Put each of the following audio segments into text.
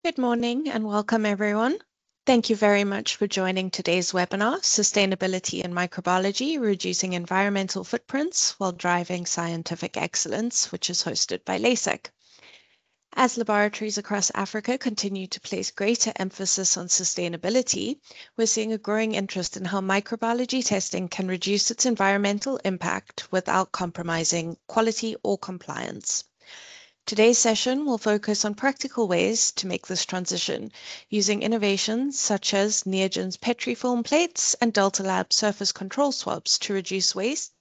Good morning and welcome everyone. Thank you very much for joining today's webinar, Sustainability in Microbiology, Reducing Environmental Footprints While Driving Scientific Excellence, which is hosted by LASIK. As laboratories across Africa continue to place greater emphasis on sustainability, we're seeing a growing interest in how microbiology testing can reduce its environmental impact without compromising quality or compliance. Today's session will focus on practical ways to make this transition using innovations such as Neogen's Petrifilm plates and Delta Lab surface control swabs to reduce waste,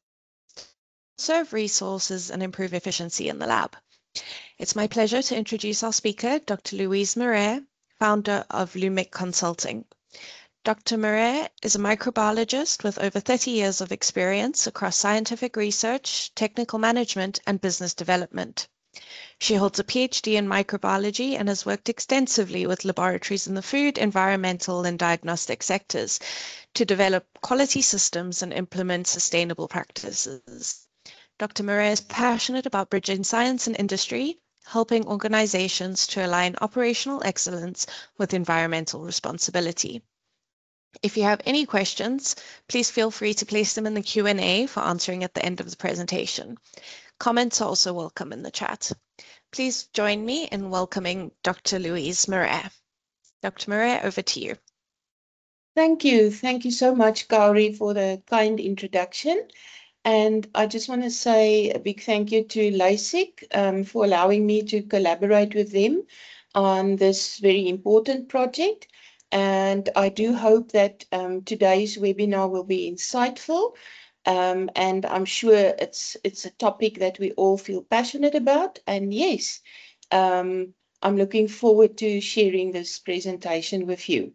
conserve resources, and improve efficiency in the lab. It's my pleasure to introduce our speaker, Dr. Louise Marais, founder of Lumic Consulting. Dr. Marais is a microbiologist with over 30 years of experience across scientific research, technical management, and business development. She holds a PhD in microbiology and has worked extensively with laboratories in the food, environmental, and diagnostic sectors to develop quality systems and implement sustainable practices. Dr. Marais is passionate about bridging science and industry, helping organizations to align operational excellence with environmental responsibility. If you have any questions, please feel free to place them in the Q&A for answering at the end of the presentation. Comments are also welcome in the chat. Please join me in welcoming Dr. Louise Marais. Dr. Marais, over to you. Thank you. Thank you so much, Kauri, for the kind introduction. And I just want to say a big thank you to LASIK for allowing me to collaborate with them on this very important project. And I do hope that today's webinar will be insightful. And I'm sure it's a topic that we all feel passionate about. And yes, I'm looking forward to sharing this presentation with you.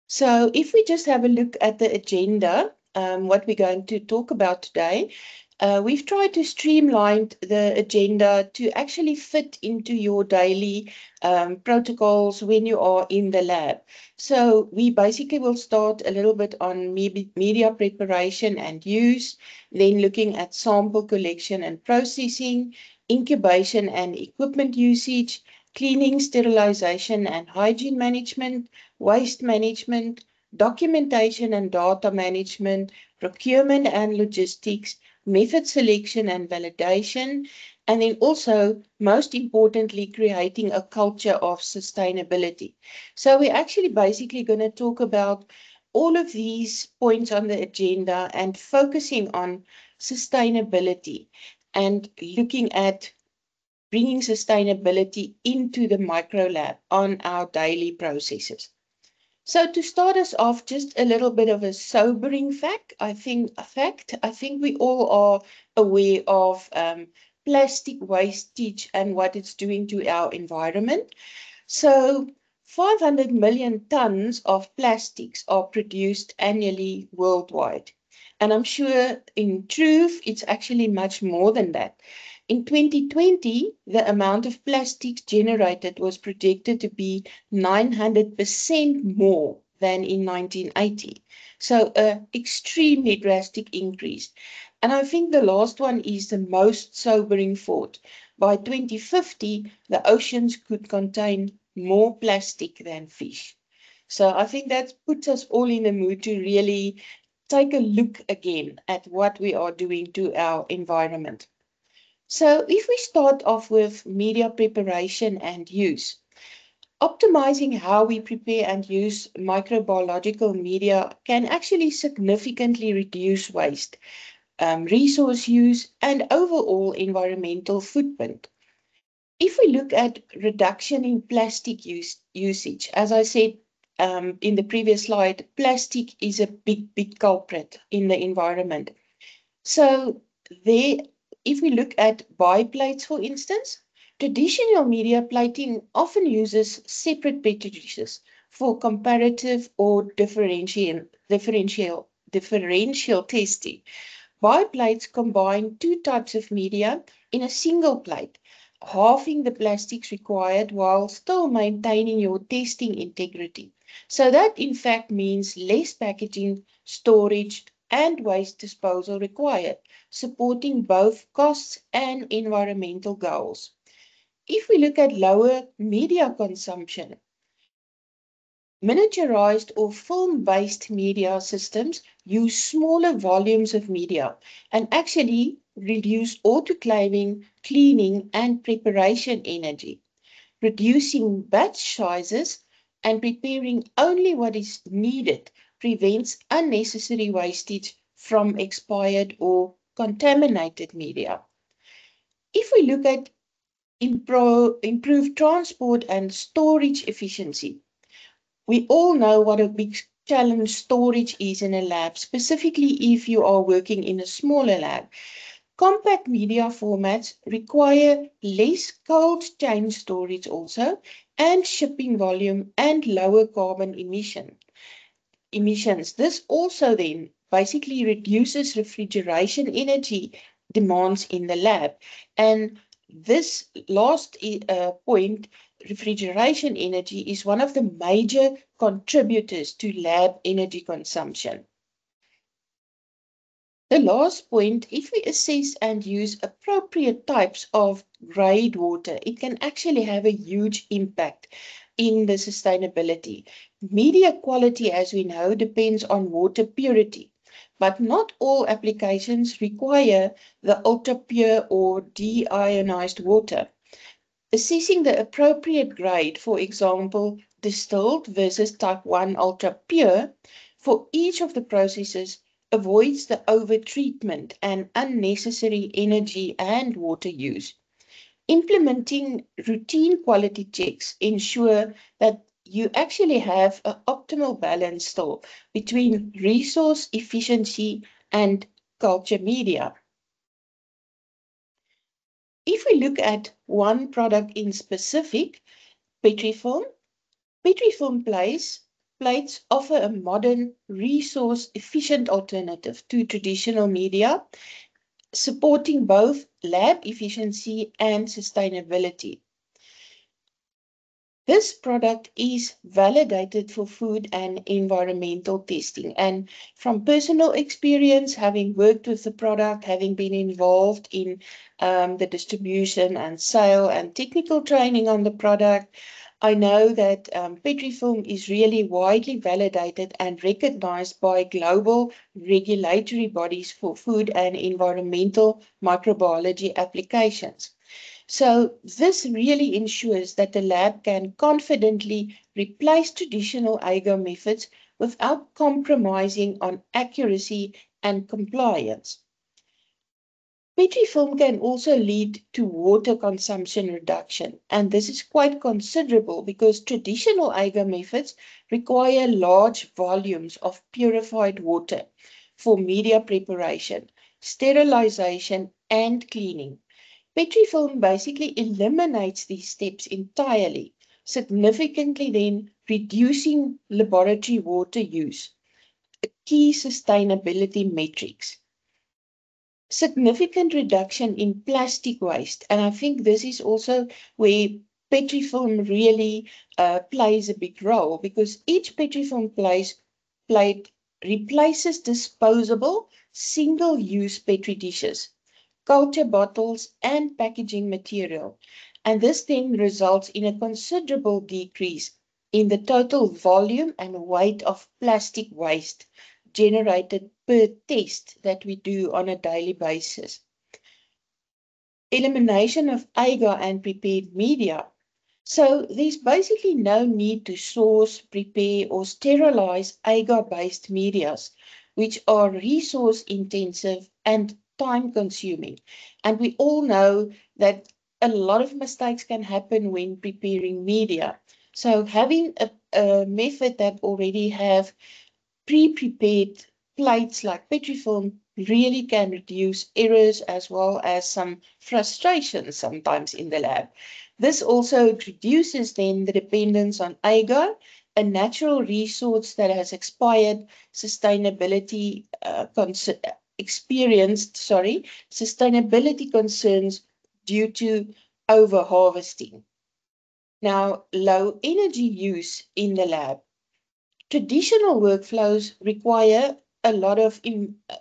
So if we just have a look at the agenda, what we're going to talk about today, we've tried to streamline the agenda to actually fit into your daily protocols when you are in the lab. So we basically will start a little bit on media preparation and use, then looking at sample collection and processing, incubation and equipment usage, cleaning, sterilization and hygiene management, waste management, documentation and data management, procurement and logistics, method selection and validation, and then also, most importantly, creating a culture of sustainability. So we're actually basically going to talk about all of these points on the agenda and focusing on sustainability and looking at bringing sustainability into the micro lab on our daily processes. So to start us off, just a little bit of a sobering fact. I think we all are aware of plastic wastage and what it's doing to our environment. So 500 million tons of plastics are produced annually worldwide. And I'm sure in truth, it's actually much more than that. In 2020, the amount of plastics generated was predicted to be 900% more than in 1980. So an extremely drastic increase. And I think the last one is the most sobering thought. By 2050, the oceans could contain more plastic than fish. So I think that puts us all in the mood to really take a look again at what we are doing to our environment. So if we start off with media preparation and use, optimizing how we prepare and use microbiological media can actually significantly reduce waste, resource use, and overall environmental footprint. If we look at reduction in plastic usage, as I said in the previous slide, plastic is a big culprit in the environment. So there, if we look at biplates, for instance, traditional media plating often uses separate petri dishes for comparative or differential testing. Biplates combine two types of media in a single plate, halving the plastics required while still maintaining your testing integrity. So that in fact means less packaging, storage, and waste disposal required, supporting both costs and environmental goals. If we look at lower media consumption, miniaturized or film-based media systems use smaller volumes of media and actually reduce autoclaving, cleaning, and preparation energy, reducing batch sizes and preparing only what is needed prevents unnecessary wastage from expired or contaminated media. If we look at improved transport and storage efficiency, we all know what a big challenge storage is in a lab, specifically if you are working in a smaller lab. Compact media formats require less cold chain storage also, and shipping volume and lower carbon emissions. This also then basically reduces refrigeration energy demands in the lab. And this last point, refrigeration energy, is one of the major contributors to lab energy consumption. The last point, if we assess and use appropriate types of grade water, it can actually have a huge impact in the sustainability. Media quality, as we know, depends on water purity, but not all applications require the ultra-pure or deionized water. Assessing the appropriate grade, for example, distilled versus type 1 ultra-pure, for each of the processes avoids the over-treatment and unnecessary energy and water use. Implementing routine quality checks ensure that you actually have an optimal balance still between resource efficiency and culture media. If we look at one product in specific, Petrifilm, Petrifilm plates offer a modern, resource-efficient alternative to traditional media, supporting both lab efficiency and sustainability. This product is validated for food and environmental testing. And from personal experience, having worked with the product, having been involved in the distribution and sale and technical training on the product, I know that Petrifilm is really widely validated and recognized by global regulatory bodies for food and environmental microbiology applications. So this really ensures that the lab can confidently replace traditional agar methods without compromising on accuracy and compliance. Petrifilm can also lead to water consumption reduction, and this is quite considerable because traditional agar methods require large volumes of purified water for media preparation, sterilization, and cleaning. Petrifilm basically eliminates these steps entirely, significantly then reducing laboratory water use, a key sustainability metrics. Significant reduction in plastic waste, and I think this is also where Petrifilm really plays a big role, because each Petrifilm plate replaces disposable single-use Petri dishes, culture bottles, and packaging material. And this then results in a considerable decrease in the total volume and weight of plastic waste generated per test that we do on a daily basis. Elimination of agar and prepared media. So there's basically no need to source, prepare, or sterilize agar-based medias, which are resource-intensive and time-consuming. And we all know that a lot of mistakes can happen when preparing media. So having a method that already have pre-prepared plates like Petrifilm really can reduce errors as well as some frustration sometimes in the lab. This also reduces then the dependence on agar, a natural resource that has sustainability concerns due to over-harvesting. Now, low energy use in the lab. Traditional workflows require a lot of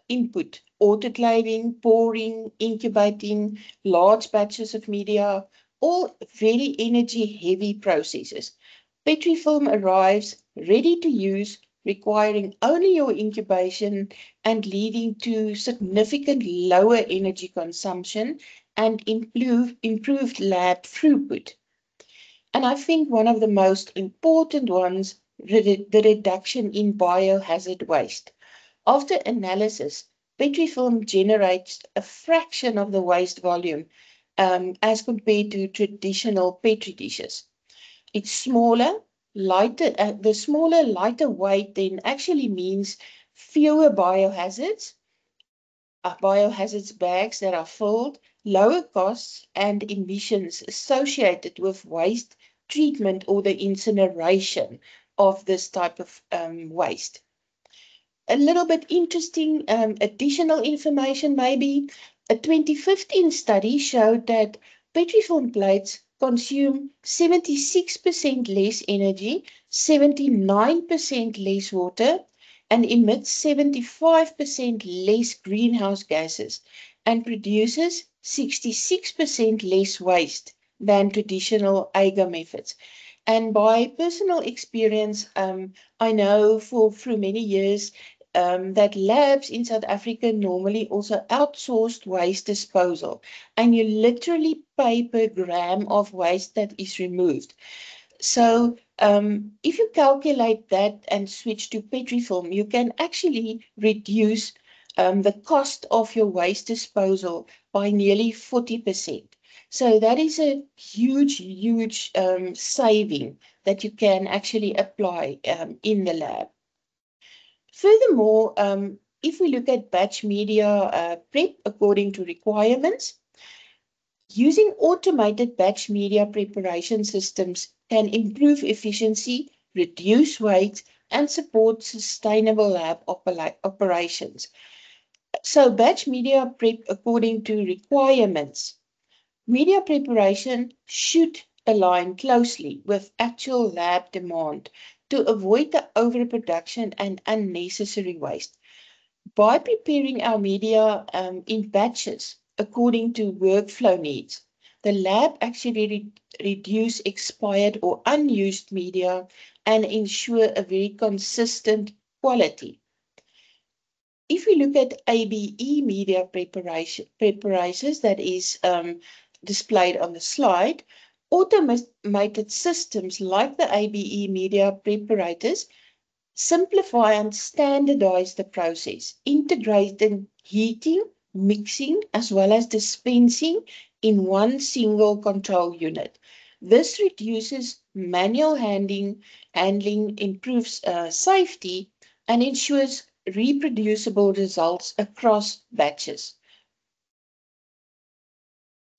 input, autoclaving, pouring, incubating large batches of media, all very energy-heavy processes. Petrifilm arrives ready to use, requiring only your incubation and leading to significant lower energy consumption and improved lab throughput. And I think one of the most important ones, the reduction in biohazard waste. After analysis, Petrifilm generates a fraction of the waste volume as compared to traditional Petri dishes. It's smaller, lighter. The smaller, lighter weight then actually means fewer biohazards bags that are filled, lower costs and emissions associated with waste treatment or the incineration of this type of waste. A little bit interesting additional information maybe. A 2015 study showed that Petrifilm plates consume 76% less energy, 79% less water, and emits 75% less greenhouse gases and produces 66% less waste than traditional agar methods. And by personal experience, I know through many years that labs in South Africa normally also outsourced waste disposal, and you literally pay per gram of waste that is removed. So if you calculate that and switch to Petrifilm, you can actually reduce the cost of your waste disposal by nearly 40%. So that is a huge saving that you can actually apply in the lab. Furthermore, if we look at batch media prep according to requirements, using automated batch media preparation systems can improve efficiency, reduce waste, and support sustainable lab operations. So batch media prep according to requirements. Media preparation should align closely with actual lab demand to avoid the overproduction and unnecessary waste. By preparing our media in batches according to workflow needs, the lab actually reduce expired or unused media and ensure a very consistent quality. If we look at ABE media preparations that is displayed on the slide, automated systems like the ABE media preparators simplify and standardize the process, integrating heating, mixing, as well as dispensing in one single control unit. This reduces manual handling, improves safety, and ensures reproducible results across batches.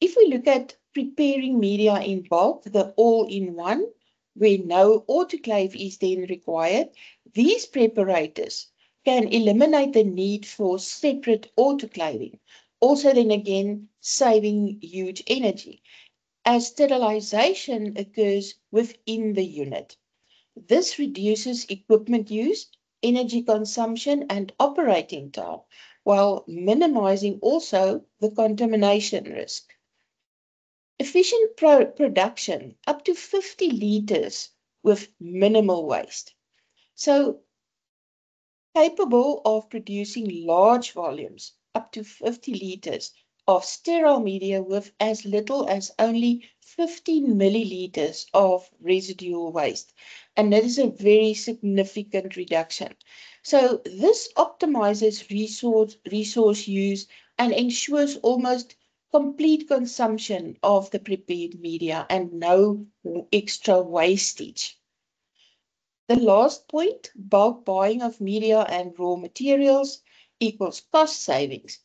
If we look at preparing media in bulk, the all-in-one, where no autoclave is then required, these preparators can eliminate the need for separate autoclaving, also then again saving huge energy, as sterilization occurs within the unit. This reduces equipment use, energy consumption, and operating time, while minimizing also the contamination risk. Efficient production, up to 50 liters with minimal waste. So, capable of producing large volumes, up to 50 liters of sterile media with as little as only 15 milliliters of residual waste. And that is a very significant reduction. So this optimizes resource use and ensures almost complete consumption of the prepared media and no extra wastage. The last point, bulk buying of media and raw materials equals cost savings.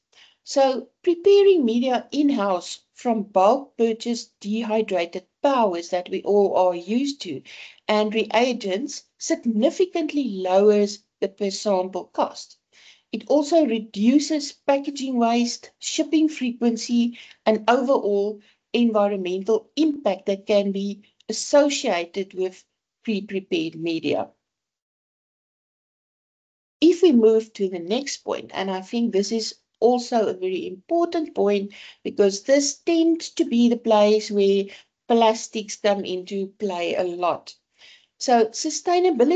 So preparing media in-house from bulk purchased dehydrated powders that we all are used to and reagents significantly lowers the per sample cost. It also reduces packaging waste, shipping frequency, and overall environmental impact that can be associated with pre-prepared media. If we move to the next point, and I think this is also a very important point because this tends to be the place where plastics come into play a lot. So sustainable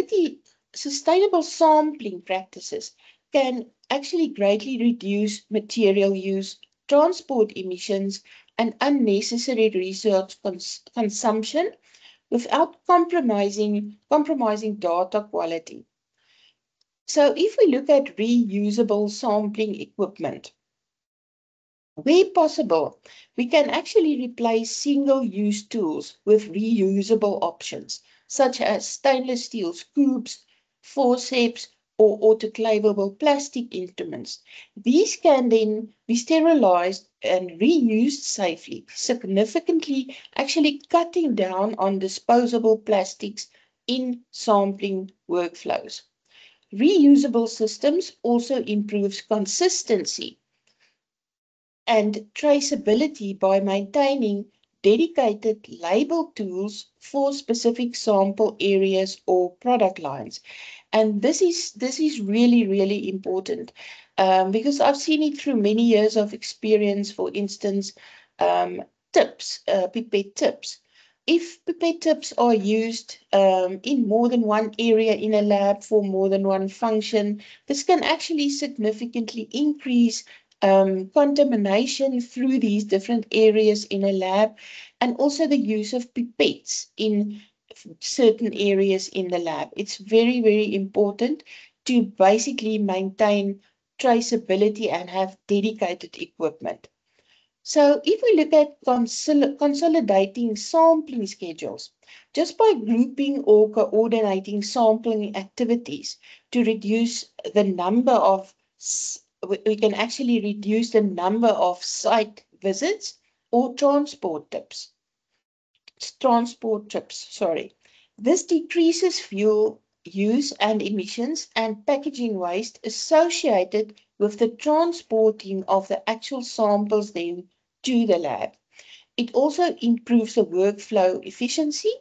sampling practices can actually greatly reduce material use, transport emissions, and unnecessary resource consumption without compromising data quality. So if we look at reusable sampling equipment, where possible, we can actually replace single-use tools with reusable options, such as stainless steel scoops, forceps, or autoclavable plastic instruments. These can then be sterilized and reused safely, significantly actually cutting down on disposable plastics in sampling workflows. Reusable systems also improves consistency and traceability by maintaining dedicated label tools for specific sample areas or product lines. And this is really, really important because I've seen it through many years of experience, for instance, pipette tips. If pipette tips are used in more than one area in a lab for more than one function, this can actually significantly increase contamination through these different areas in a lab, and also the use of pipettes in certain areas in the lab. It's very, very important to basically maintain traceability and have dedicated equipment. So if we look at consolidating sampling schedules, just by grouping or coordinating sampling activities to reduce the number of, we can actually reduce the number of site visits or transport trips. This decreases fuel use and emissions and packaging waste associated with the transporting of the actual samples then to the lab. It also improves the workflow efficiency,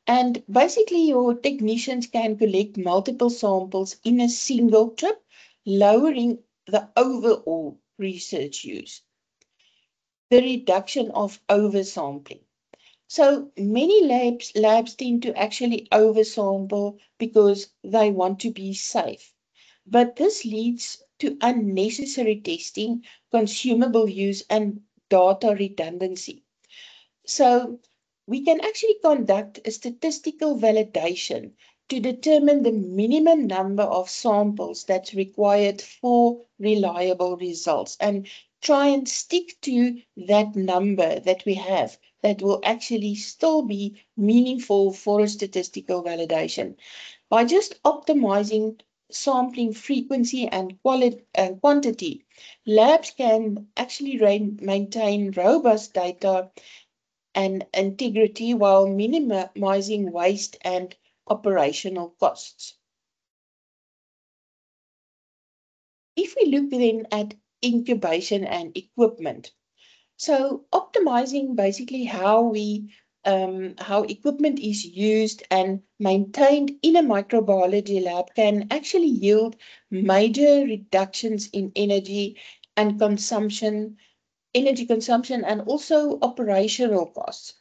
and basically your technicians can collect multiple samples in a single trip, lowering the overall research use. The reduction of oversampling. So many labs tend to actually oversample because they want to be safe. But this leads to unnecessary testing, consumable use, and data redundancy. So we can actually conduct a statistical validation to determine the minimum number of samples that's required for reliable results and try and stick to that number that we have that will actually still be meaningful for a statistical validation. By just optimizing sampling frequency and quantity, labs can actually maintain robust data and integrity while minimizing waste and operational costs. If we look then at incubation and equipment, so optimizing basically how equipment is used and maintained in a microbiology lab can actually yield major reductions in energy consumption and also operational costs.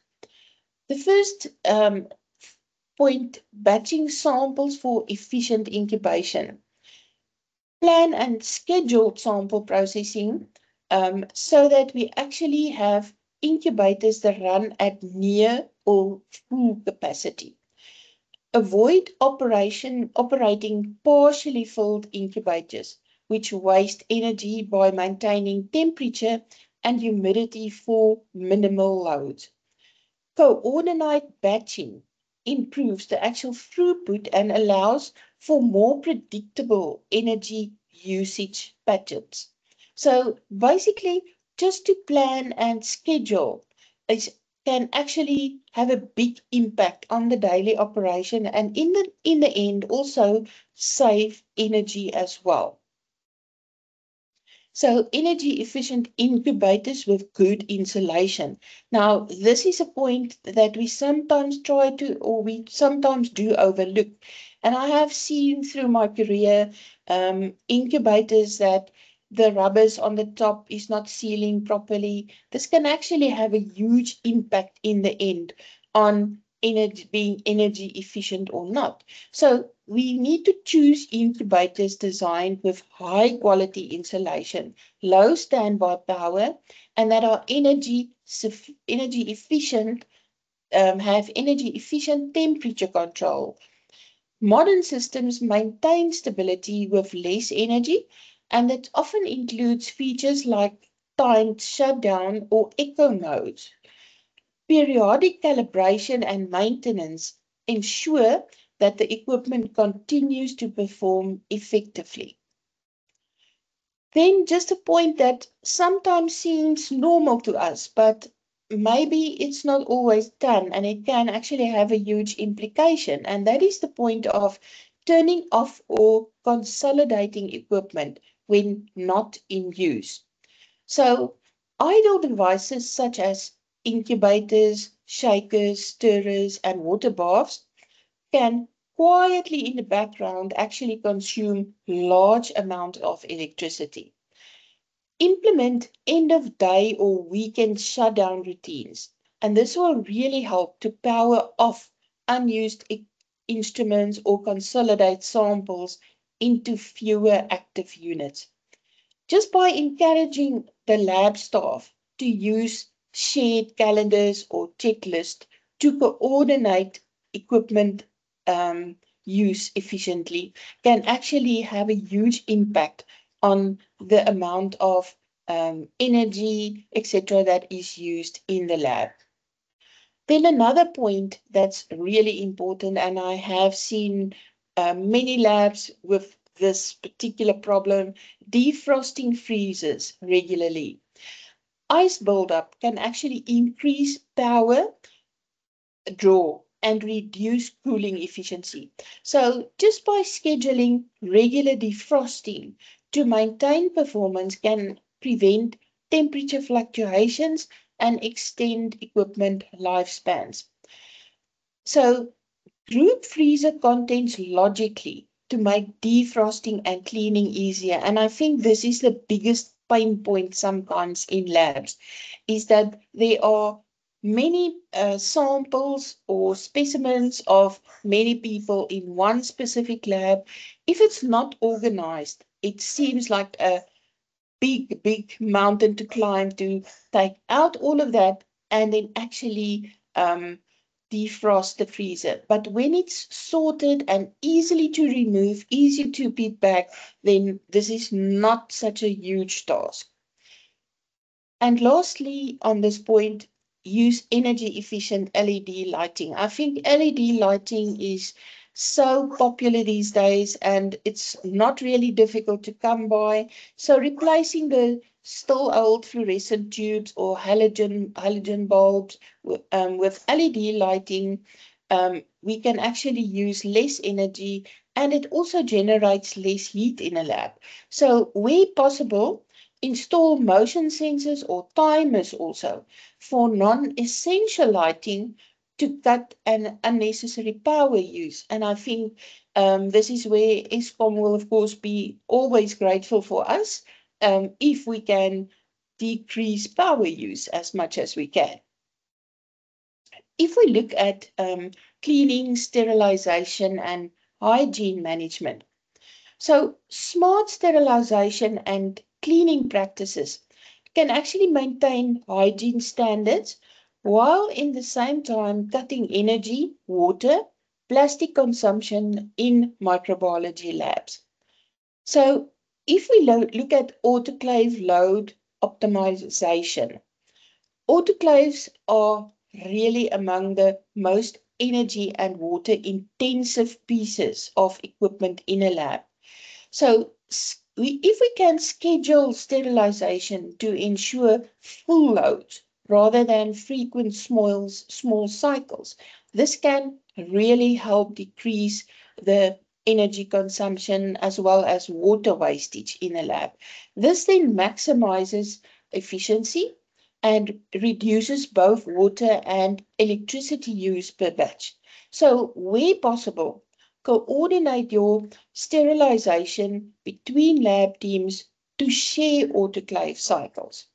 The first point, batching samples for efficient incubation. Plan and schedule sample processing so that we actually have incubators that run at near or full capacity. Avoid operating partially filled incubators, which waste energy by maintaining temperature and humidity for minimal loads. Coordinate batching improves the actual throughput and allows for more predictable energy usage patterns. So basically, just to plan and schedule can actually have a big impact on the daily operation and in the end also save energy as well. So energy efficient incubators with good insulation. Now, this is a point that we sometimes we sometimes do overlook. And I have seen through my career incubators that the rubbers on the top is not sealing properly. This can actually have a huge impact in the end on energy, being energy efficient or not. So we need to choose incubators designed with high quality insulation, low standby power, and that are energy efficient, have energy efficient temperature control. Modern systems maintain stability with less energy, and that often includes features like timed shutdown or eco modes. Periodic calibration and maintenance ensure that the equipment continues to perform effectively. Then just a point that sometimes seems normal to us, but maybe it's not always done, and it can actually have a huge implication. And that is the point of turning off or consolidating equipment when not in use. So idle devices such as incubators, shakers, stirrers, and water baths can quietly in the background actually consume large amounts of electricity. Implement end of day or weekend shutdown routines, and this will really help to power off unused instruments or consolidate samples into fewer active units. Just by encouraging the lab staff to use shared calendars or checklists to coordinate equipment use efficiently can actually have a huge impact on the amount of energy, etc., that is used in the lab. Then another point that's really important, and I have seen many labs with this particular problem, defrosting freezers regularly. Ice buildup can actually increase power draw and reduce cooling efficiency. So just by scheduling regular defrosting to maintain performance can prevent temperature fluctuations and extend equipment lifespans. So group freezer contents logically to make defrosting and cleaning easier. And I think this is the biggest pain point sometimes in labs, is that there are many samples or specimens of many people in one specific lab. If it's not organized, it seems like a big mountain to climb to take out all of that and then actually defrost the freezer. But when it's sorted and easily to remove, easy to put back, then this is not such a huge task. And lastly, on this point, use energy efficient LED lighting. I think LED lighting is so popular these days and it's not really difficult to come by. So replacing the still old fluorescent tubes or halogen bulbs with LED lighting, we can actually use less energy and it also generates less heat in a lab. So where possible, install motion sensors or timers also for non-essential lighting to cut an unnecessary power use. And I think this is where Eskom will, of course, be always grateful for us if we can decrease power use as much as we can. If we look at cleaning, sterilization, and hygiene management, so smart sterilization and cleaning practices can actually maintain hygiene standards while in the same time cutting energy, water, plastic consumption in microbiology labs. So if we look at autoclave load optimization, autoclaves are really among the most energy and water intensive pieces of equipment in a lab. So if we can schedule sterilization to ensure full loads rather than frequent small cycles, this can really help decrease the energy consumption as well as water wastage in a lab. This then maximizes efficiency and reduces both water and electricity use per batch. So where possible, coordinate your sterilization between lab teams to share autoclave cycles.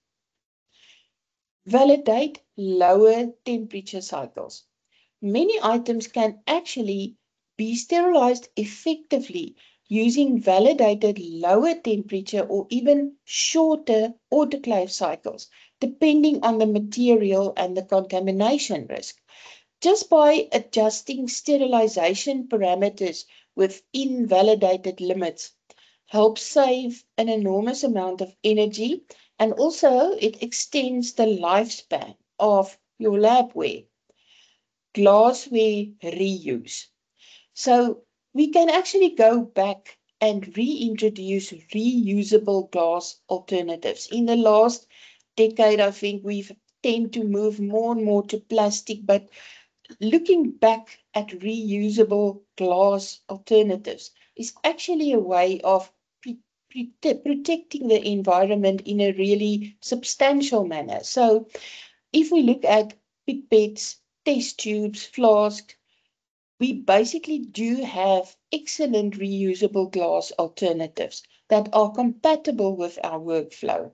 Validate lower temperature cycles. Many items can actually be sterilized effectively using validated lower temperature or even shorter autoclave cycles, depending on the material and the contamination risk. Just by adjusting sterilization parameters within validated limits helps save an enormous amount of energy, and also it extends the lifespan of your labware. Glassware reuse. So we can actually go back and reintroduce reusable glass alternatives. In the last decade, I think we've tend to move more and more to plastic, but looking back at reusable glass alternatives is actually a way of protecting the environment in a really substantial manner. So if we look at pipettes, test tubes, flasks, we basically do have excellent reusable glass alternatives that are compatible with our workflow.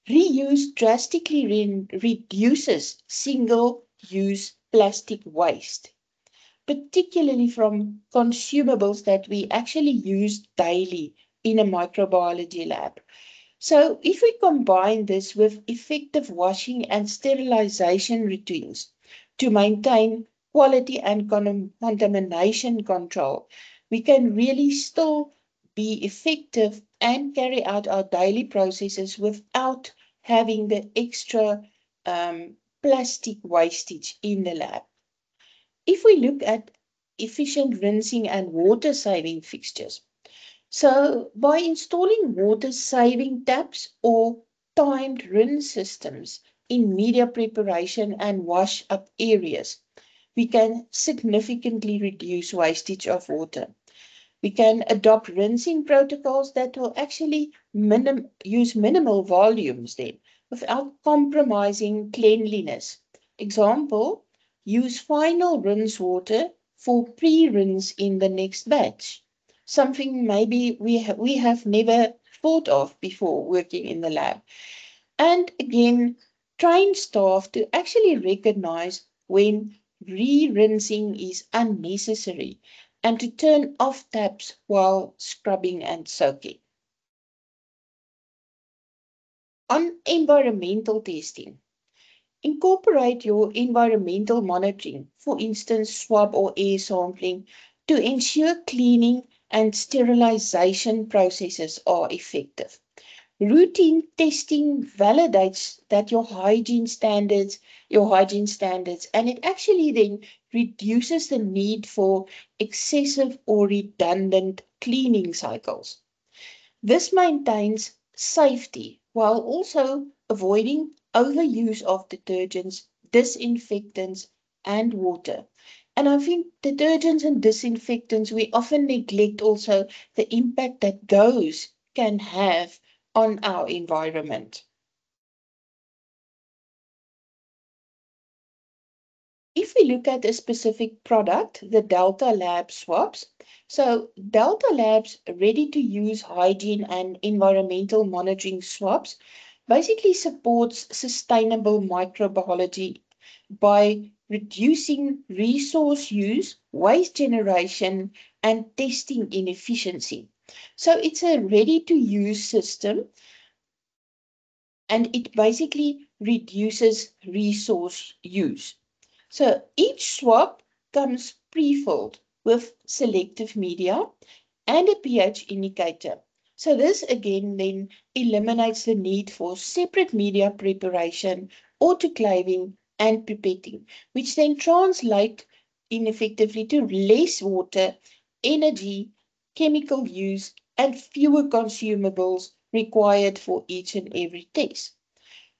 Reuse drastically reduces single-use plastic waste, particularly from consumables that we actually use daily in a microbiology lab. So if we combine this with effective washing and sterilization routines to maintain quality and contamination control, we can really still be effective and carry out our daily processes without having the extra plastic wastage in the lab. If we look at efficient rinsing and water saving fixtures, so by installing water saving taps or timed rinse systems in media preparation and wash up areas, we can significantly reduce wastage of water. We can adopt rinsing protocols that will actually use minimal volumes then without compromising cleanliness. Example, use final rinse water for pre-rinse in the next batch. Something maybe we have never thought of before working in the lab. And again, train staff to actually recognize when re-rinsing is unnecessary and to turn off taps while scrubbing and soaking. On environmental testing, incorporate your environmental monitoring, for instance, swab or air sampling, to ensure cleaning and sterilization processes are effective. Routine testing validates that your hygiene standards, and it actually then reduces the need for excessive or redundant cleaning cycles. This maintains safety while also avoiding overuse of detergents, disinfectants, and water. And I think detergents and disinfectants, we often neglect also the impact that those can have on our environment. If we look at a specific product, the Delta Lab swabs, so Delta Lab's ready-to-use hygiene and environmental monitoring swabs basically supports sustainable microbiology by reducing resource use, waste generation, and testing inefficiency. So it's a ready-to-use system, and it basically reduces resource use. So each swab comes pre-filled with selective media and a pH indicator. So this again then eliminates the need for separate media preparation, autoclaving, and pipetting, which then translate ineffectively to less water, energy, chemical use, and fewer consumables required for each and every test.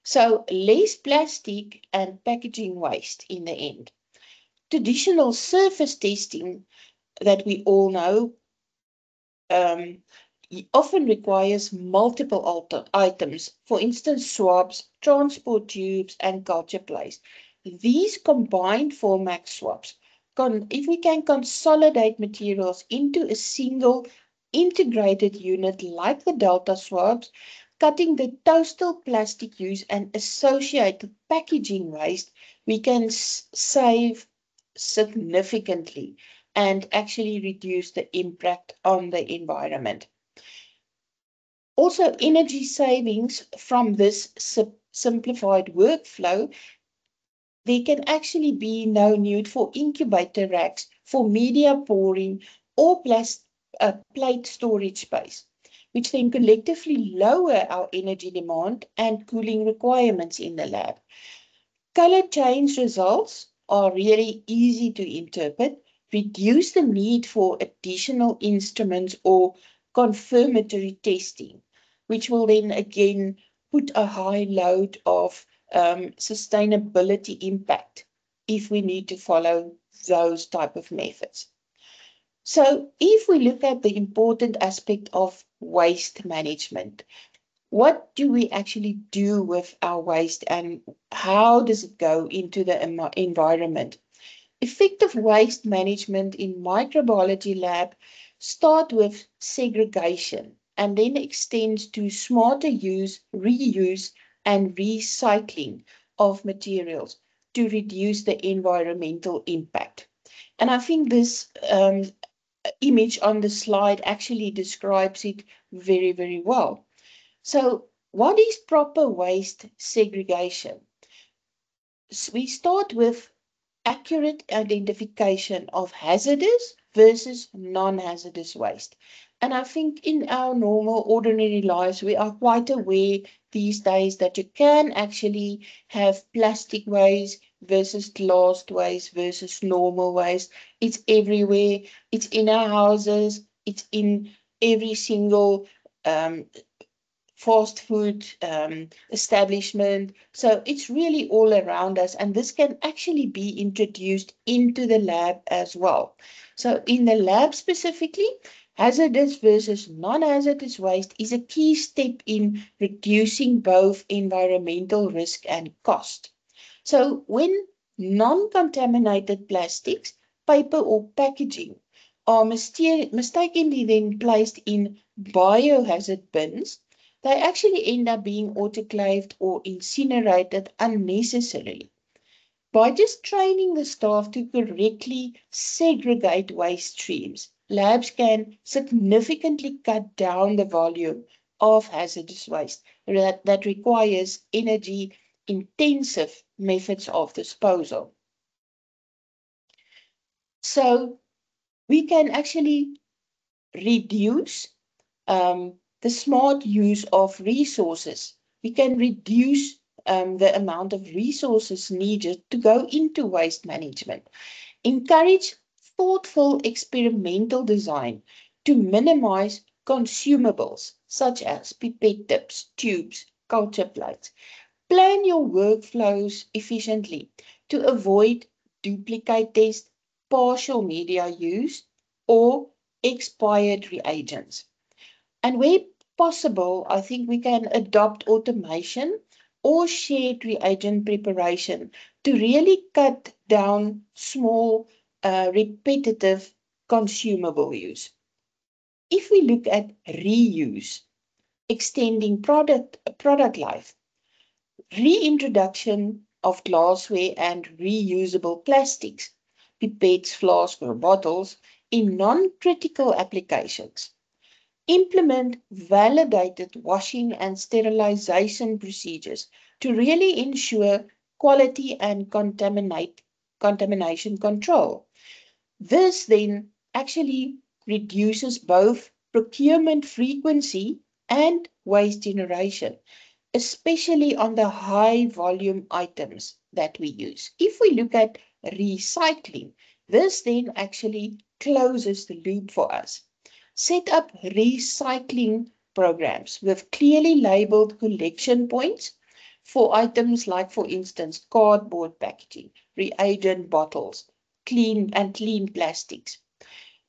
So less plastic and packaging waste in the end. Traditional surface testing that we all know often requires multiple items, for instance, swabs, transport tubes, and culture plates. These combined format swabs, if we can consolidate materials into a single integrated unit like the Delta swabs, cutting the total plastic use and associated packaging waste, we can save significantly and actually reduce the impact on the environment. Also, energy savings from this simplified workflow, there can actually be no need for incubator racks for media pouring or plate storage space, which then collectively lower our energy demand and cooling requirements in the lab. Color change results are really easy to interpret, reduce the need for additional instruments or confirmatory testing, which will then again put a high load of sustainability impact if we need to follow those type of methods. So if we look at the important aspect of waste management, what do we actually do with our waste and how does it go into the environment? Effective waste management in microbiology lab start with segregation and then extends to smarter use, reuse, and recycling of materials to reduce the environmental impact. And I think this image on the slide actually describes it very, very well. So what is proper waste segregation? So we start with accurate identification of hazardous versus non-hazardous waste. And I think in our normal, ordinary lives, we are quite aware these days that you can actually have plastic waste versus glass waste versus normal waste. It's everywhere. It's in our houses. It's in every single fast food establishment. So it's really all around us, and this can actually be introduced into the lab as well. So in the lab specifically, hazardous versus non-hazardous waste is a key step in reducing both environmental risk and cost. So when non-contaminated plastics, paper or packaging are mistakenly then placed in biohazard bins, they actually end up being autoclaved or incinerated unnecessarily. By just training the staff to correctly segregate waste streams, labs can significantly cut down the volume of hazardous waste that requires energy-intensive methods of disposal. So we can actually reduce the smart use of resources. We can reduce the amount of resources needed to go into waste management. Encourage thoughtful experimental design to minimize consumables such as pipette tips, tubes, culture plates. Plan your workflows efficiently to avoid duplicate tests, partial media use, or expired reagents. And where possible, I think we can adopt automation or shared reagent preparation to really cut down small, repetitive consumable use. If we look at reuse, extending product life, reintroduction of glassware and reusable plastics, pipettes, flasks, or bottles in non-critical applications. Implement validated washing and sterilization procedures to really ensure quality and contamination control. This then actually reduces both procurement frequency and waste generation, especially on the high volume items that we use. If we look at recycling, this then actually closes the loop for us. Set up recycling programs with clearly labeled collection points for items like, for instance, cardboard packaging, reagent bottles, clean plastics.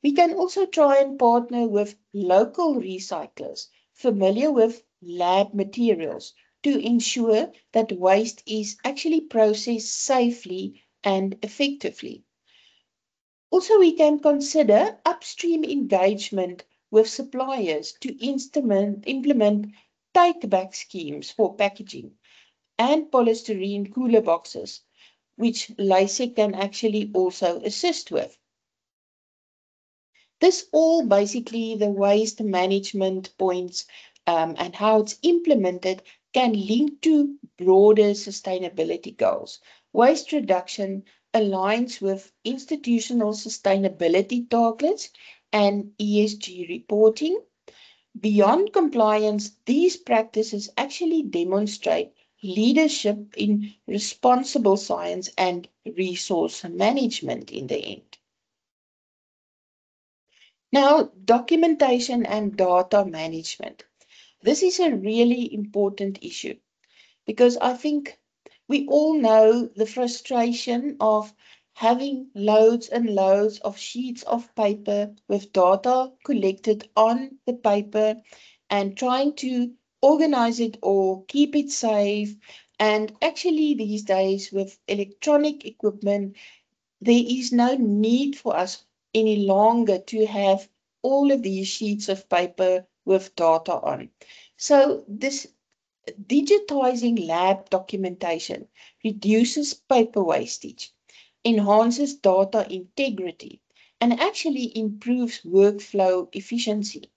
We can also try and partner with local recyclers familiar with lab materials to ensure that waste is actually processed safely and effectively. Also, we can consider upstream engagement with suppliers to implement take-back schemes for packaging and polystyrene cooler boxes, which LASIK can actually also assist with. This all basically the waste management points and how it's implemented can link to broader sustainability goals. Waste reduction aligns with institutional sustainability targets and ESG reporting. Beyond compliance, these practices actually demonstrate leadership in responsible science and resource management in the end. Now, documentation and data management. This is a really important issue because I think we all know the frustration of having loads and loads of sheets of paper with data collected on the paper and trying to organize it or keep it safe. And actually, these days, with electronic equipment, there is no need for us any longer to have all of these sheets of paper with data on. So this digitizing lab documentation reduces paper wastage, enhances data integrity, and actually improves workflow efficiency.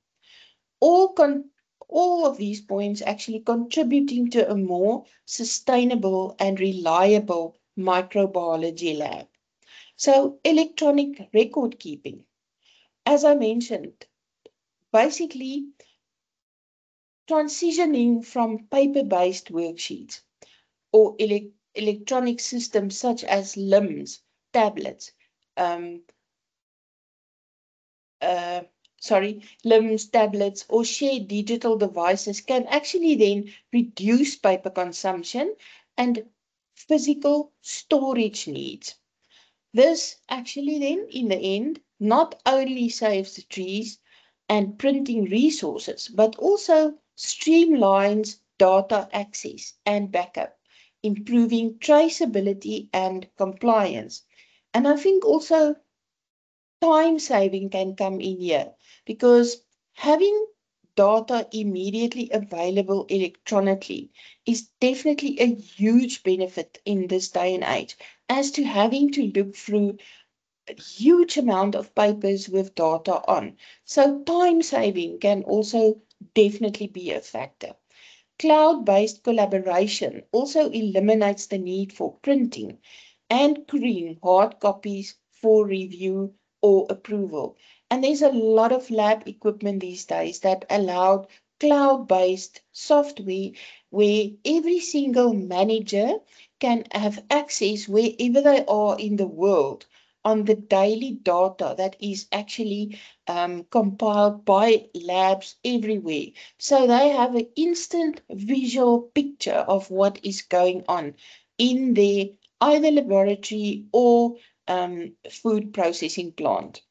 All of these points actually contributing to a more sustainable and reliable microbiology lab. So electronic record keeping, as I mentioned, basically transitioning from paper-based worksheets or electronic systems such as LIMS, tablets, um, uh, LIMS, tablets, or shared digital devices can actually then reduce paper consumption and physical storage needs. This actually then, in the end, not only saves the trees and printing resources, but also streamlines data access and backup, improving traceability and compliance. And I think also time saving can come in here because having data immediately available electronically is definitely a huge benefit in this day and age, as to having to look through a huge amount of papers with data on. So time saving can also definitely be a factor. Cloud-based collaboration also eliminates the need for printing and creating hard copies for review or approval. And there's a lot of lab equipment these days that allow cloud-based software where every single manager can have access wherever they are in the world on the daily data that is actually compiled by labs everywhere. So they have an instant visual picture of what is going on in their either laboratory or food processing plant.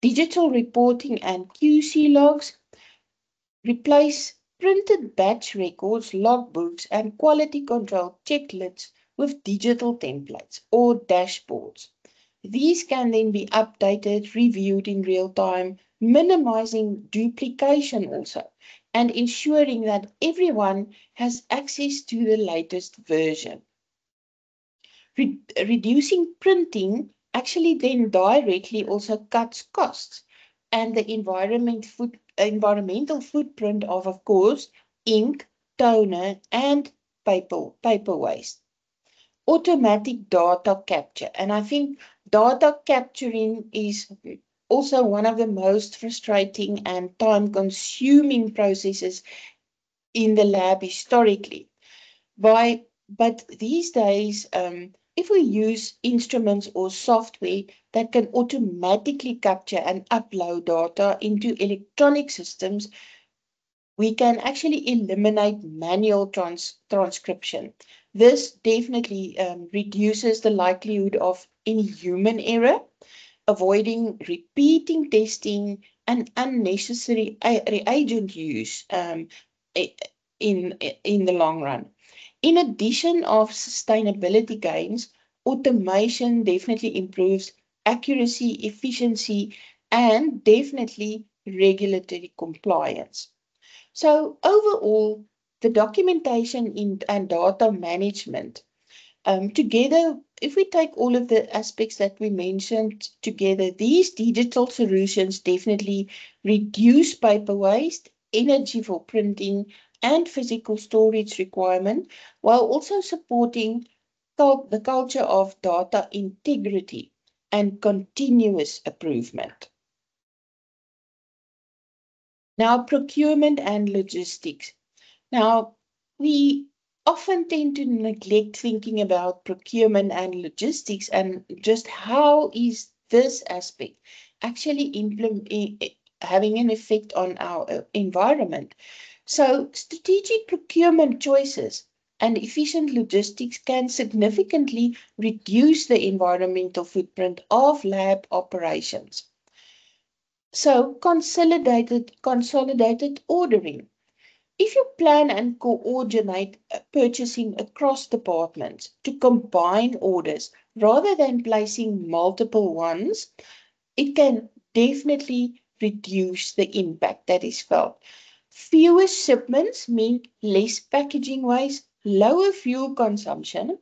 Digital reporting and QC logs replace printed batch records, logbooks, and quality control checklists with digital templates or dashboards. These can then be updated, reviewed in real time, minimizing duplication also, and ensuring that everyone has access to the latest version. Reducing printing actually then directly also cuts costs and the environmental footprint of course, ink, toner, and paper waste. Automatic data capture. And I think data capturing is also one of the most frustrating and time-consuming processes in the lab historically. But these days, if we use instruments or software that can automatically capture and upload data into electronic systems, we can actually eliminate manual transcription. This definitely reduces the likelihood of any human error, avoiding repeating testing and unnecessary reagent use in the long run. In addition of sustainability gains, automation definitely improves accuracy, efficiency, and definitely regulatory compliance. So overall, the documentation and data management together, if we take all of the aspects that we mentioned together, these digital solutions definitely reduce paper waste, energy for printing, and physical storage requirement, while also supporting the culture of data integrity and continuous improvement. Now, procurement and logistics. Now, we often tend to neglect thinking about procurement and logistics and just how is this aspect actually having an effect on our environment. So strategic procurement choices and efficient logistics can significantly reduce the environmental footprint of lab operations. So consolidated ordering. If you plan and coordinate purchasing across departments to combine orders rather than placing multiple ones, it can definitely reduce the impact that is felt. Fewer shipments mean less packaging waste, lower fuel consumption,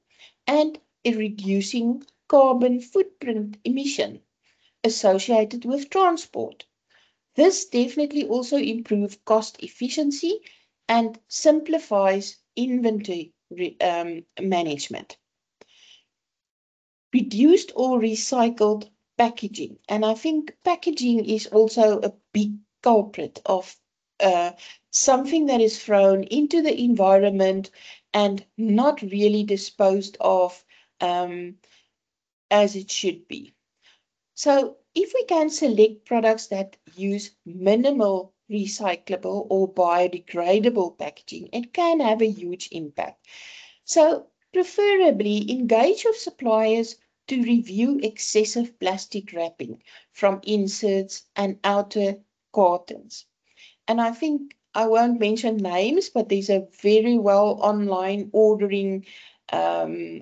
and a reducing carbon footprint emission associated with transport. This definitely also improves cost efficiency and simplifies inventory management. Reduced or recycled packaging. And I think packaging is also a big culprit of something that is thrown into the environment and not really disposed of as it should be. So if we can select products that use minimal recyclable or biodegradable packaging, it can have a huge impact. So preferably engage with suppliers to review excessive plastic wrapping from inserts and outer cartons. And I think I won't mention names, but there's a very well online ordering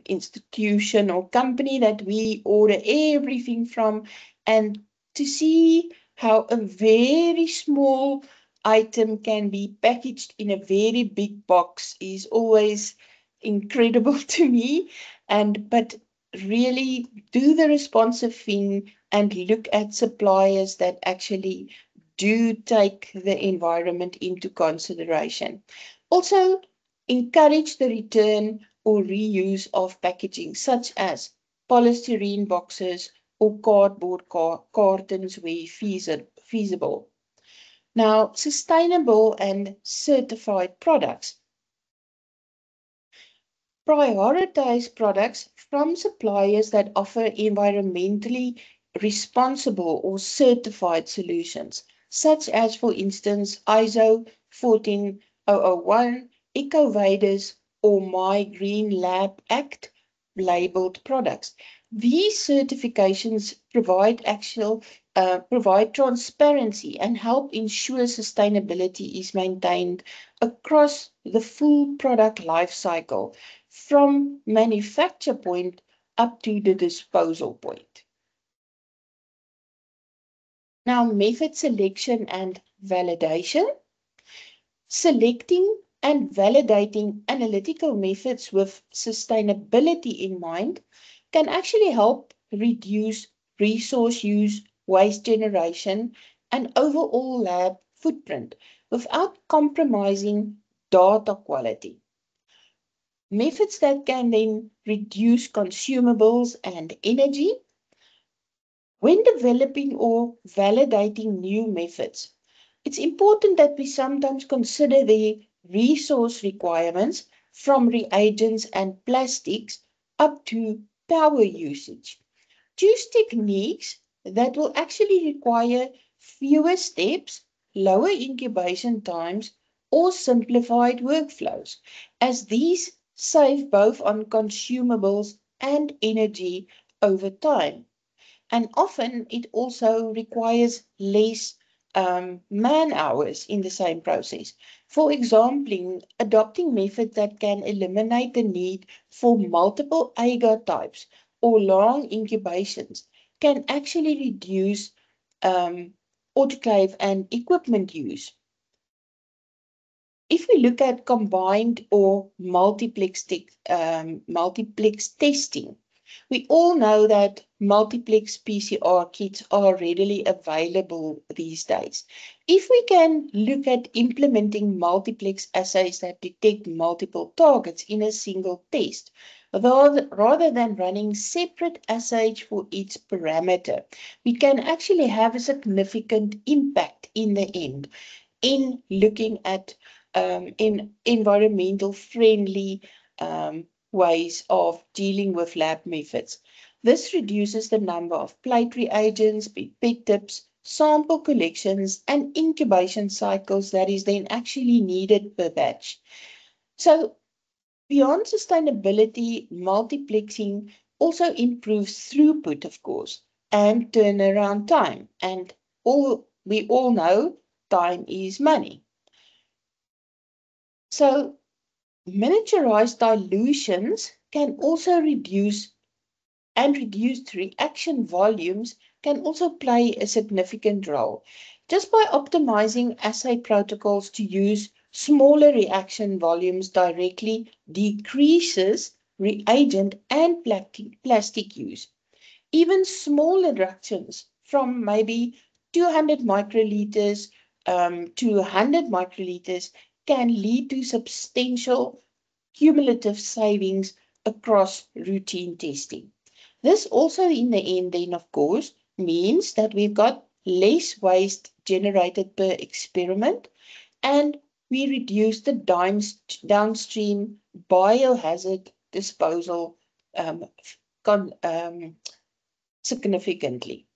institution or company that we order everything from, and to see how a very small item can be packaged in a very big box is always incredible to me. But really do the responsive thing and look at suppliers that actually do take the environment into consideration. Also, encourage the return or reuse of packaging, such as polystyrene boxes or cardboard cartons where feasible. Now, sustainable and certified products. Prioritize products from suppliers that offer environmentally responsible or certified solutions, such as, for instance, ISO 14001, EcoVadis, or My Green Lab Act labeled products. These certifications provide transparency and help ensure sustainability is maintained across the full product life cycle, from manufacture point up to the disposal point. Now, method selection and validation. Selecting and validating analytical methods with sustainability in mind can actually help reduce resource use, waste generation, and overall lab footprint without compromising data quality. Methods that can then reduce consumables and energy. When developing or validating new methods, it's important that we sometimes consider the resource requirements from reagents and plastics up to power usage. Choose techniques that will actually require fewer steps, lower incubation times, or simplified workflows, as these save both on consumables and energy over time. And often it also requires less man hours in the same process. For example, adopting methods that can eliminate the need for multiple agar types or long incubations can actually reduce autoclave and equipment use. If we look at combined or multiplex testing, we all know that multiplex PCR kits are readily available these days. If we can look at implementing multiplex assays that detect multiple targets in a single test, rather than running separate assays for each parameter, we can actually have a significant impact in the end in looking at in environmental friendly ways of dealing with lab methods. This reduces the number of plate reagents, pipette tips, sample collections, and incubation cycles that is then actually needed per batch. So beyond sustainability, multiplexing also improves throughput, of course, and turnaround time. And we all know time is money. So miniaturized dilutions can also reduced reaction volumes can also play a significant role. Just by optimizing assay protocols to use smaller reaction volumes directly decreases reagent and plastic use. Even small reductions from maybe 200 microliters to 100 microliters can lead to substantial cumulative savings across routine testing. This also in the end then of course means that we've got less waste generated per experiment and we reduce the downstream biohazard disposal significantly.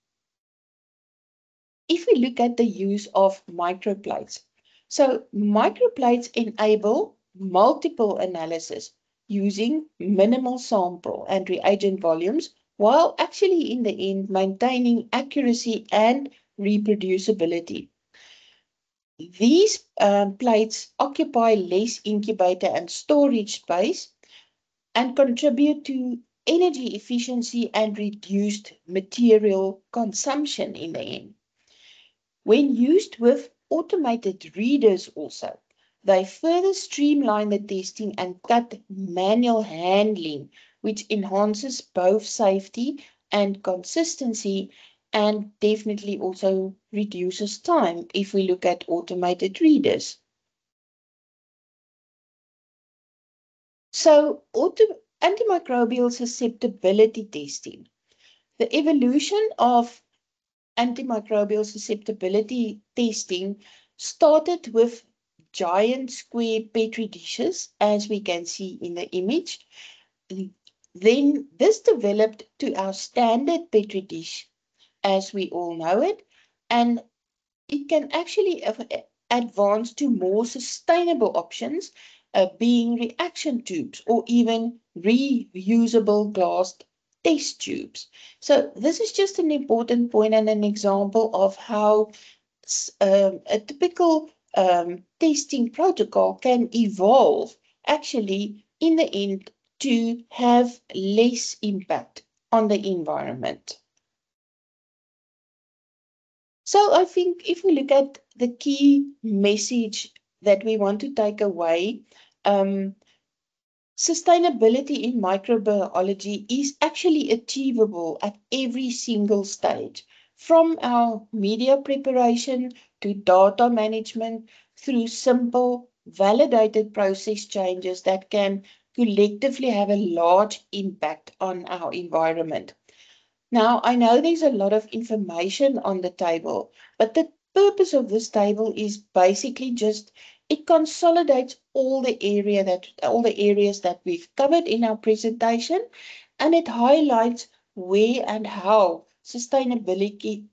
If we look at the use of microplates, so microplates enable multiple analysis using minimal sample and reagent volumes, while actually in the end maintaining accuracy and reproducibility. These plates occupy less incubator and storage space and contribute to energy efficiency and reduced material consumption in the end. When used with automated readers also, they further streamline the testing and cut manual handling, which enhances both safety and consistency and definitely also reduces time if we look at automated readers. So antimicrobial susceptibility testing. The evolution of antimicrobial susceptibility testing started with giant square Petri dishes, as we can see in the image. Then this developed to our standard Petri dish, as we all know it, and it can actually advance to more sustainable options, being reaction tubes or even reusable glass test tubes. So this is just an important point and an example of how a typical testing protocol can evolve actually in the end to have less impact on the environment. So I think if we look at the key message that we want to take away, sustainability in microbiology is actually achievable at every single stage, from our media preparation to data management through simple, validated process changes that can collectively have a large impact on our environment. Now, I know there's a lot of information on the table, but the purpose of this table is basically just it consolidates all the areas that we've covered in our presentation, and it highlights where and how sustainability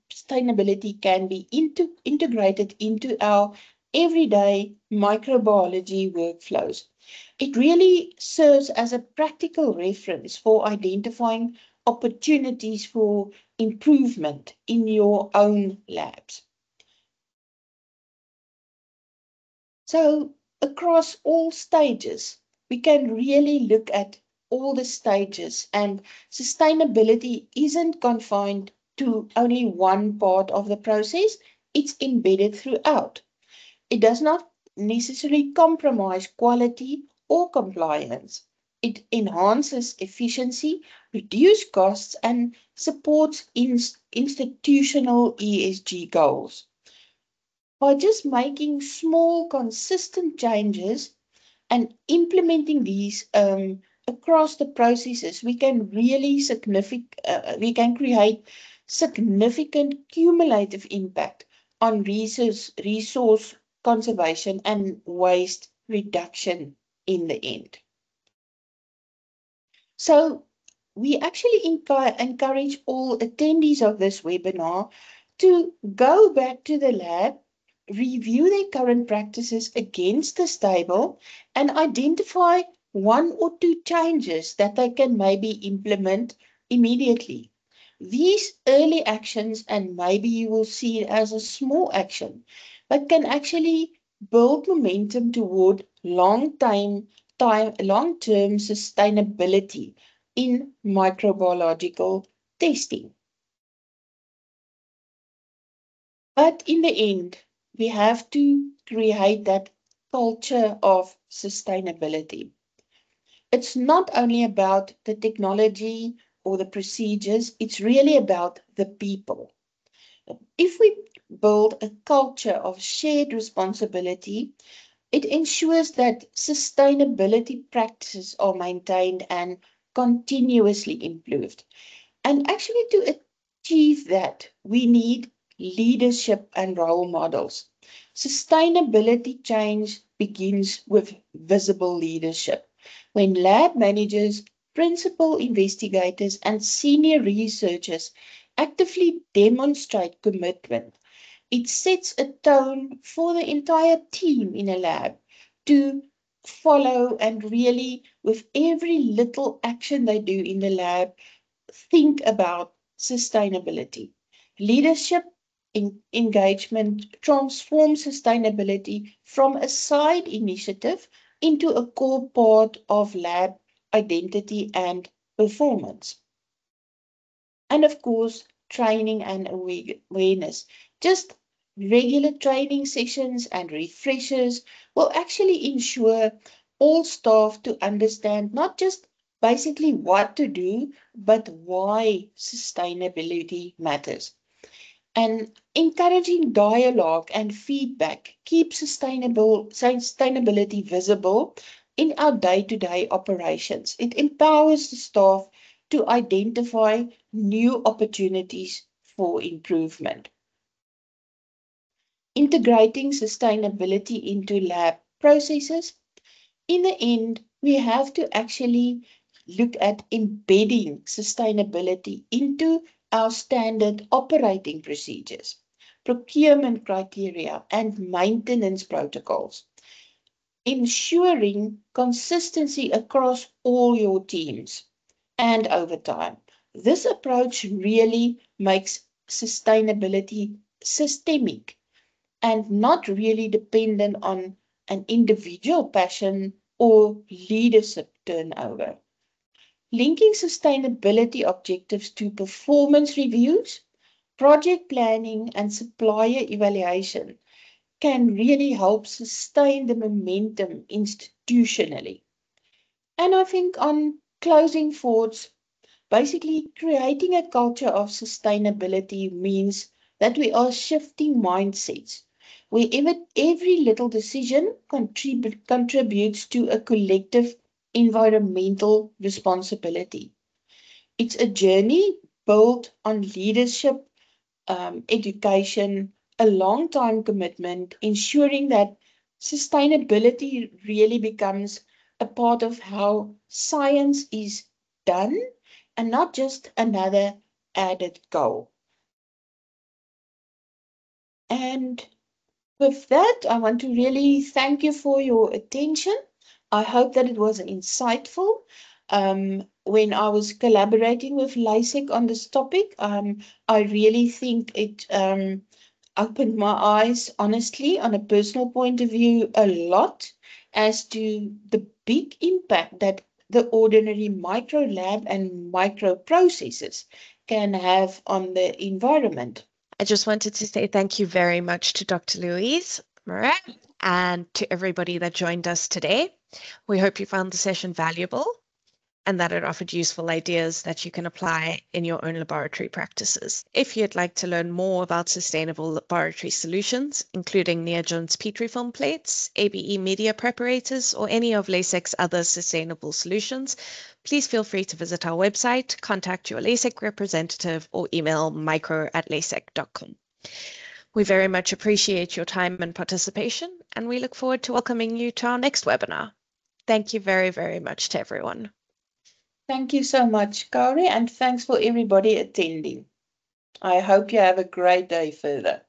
can be integrated into our everyday microbiology workflows. It really serves as a practical reference for identifying opportunities for improvement in your own labs. So across all stages, we can really look at all the stages, and sustainability isn't confined to only one part of the process. It's embedded throughout. It does not necessarily compromise quality or compliance. It enhances efficiency, reduces costs, and supports institutional ESG goals. By just making small, consistent changes and implementing these across the processes, we can we can create significant cumulative impact on resource conservation and waste reduction in the end. So we actually encourage all attendees of this webinar to go back to the lab, review their current practices against this table, and identify one or two changes that they can maybe implement immediately. These early actions, and maybe you will see it as a small action, but can actually build momentum toward long-term sustainability in microbiological testing. But in the end, we have to create that culture of sustainability. It's not only about the technology or the procedures, it's really about the people. If we build a culture of shared responsibility, it ensures that sustainability practices are maintained and continuously improved. And actually, to achieve that, we need leadership and role models. Sustainability change begins with visible leadership. When lab managers, principal investigators, and senior researchers actively demonstrate commitment, it sets a tone for the entire team in a lab to follow, and really, with every little action they do in the lab, think about sustainability. Leadership engagement transforms sustainability from a side initiative into a core part of lab identity and performance. And of course, training and awareness. Just regular training sessions and refreshers will actually ensure all staff to understand not just basically what to do, but why sustainability matters. And encouraging dialogue and feedback keeps sustainability visible in our day-to-day operations. It empowers the staff to identify new opportunities for improvement. Integrating sustainability into lab processes. In the end, we have to actually look at embedding sustainability into our standard operating procedures, procurement criteria, and maintenance protocols, ensuring consistency across all your teams and over time. This approach really makes sustainability systemic and not really dependent on an individual passion or leadership turnover. Linking sustainability objectives to performance reviews, project planning, and supplier evaluation can really help sustain the momentum institutionally. And I think on closing thoughts, basically creating a culture of sustainability means that we are shifting mindsets where every little decision contributes to a collective environmental responsibility. It's a journey built on leadership, education, a long-time commitment, ensuring that sustainability really becomes a part of how science is done and not just another added goal. And with that, I want to really thank you for your attention. I hope that it was insightful. When I was collaborating with LASIK on this topic, I really think it opened my eyes, honestly, on a personal point of view, a lot as to the big impact that the ordinary micro lab and micro processes can have on the environment. I just wanted to say thank you very much to Dr. Louise Moret and to everybody that joined us today. We hope you found the session valuable and that it offered useful ideas that you can apply in your own laboratory practices. If you'd like to learn more about sustainable laboratory solutions, including NeoJones Petri film plates, ABE media preparators, or any of LASIK's other sustainable solutions, please feel free to visit our website, contact your LASIK representative, or email micro@lasik.com. We very much appreciate your time and participation, and we look forward to welcoming you to our next webinar. Thank you very, very much to everyone. Thank you so much, Kauri, and thanks for everybody attending. I hope you have a great day further.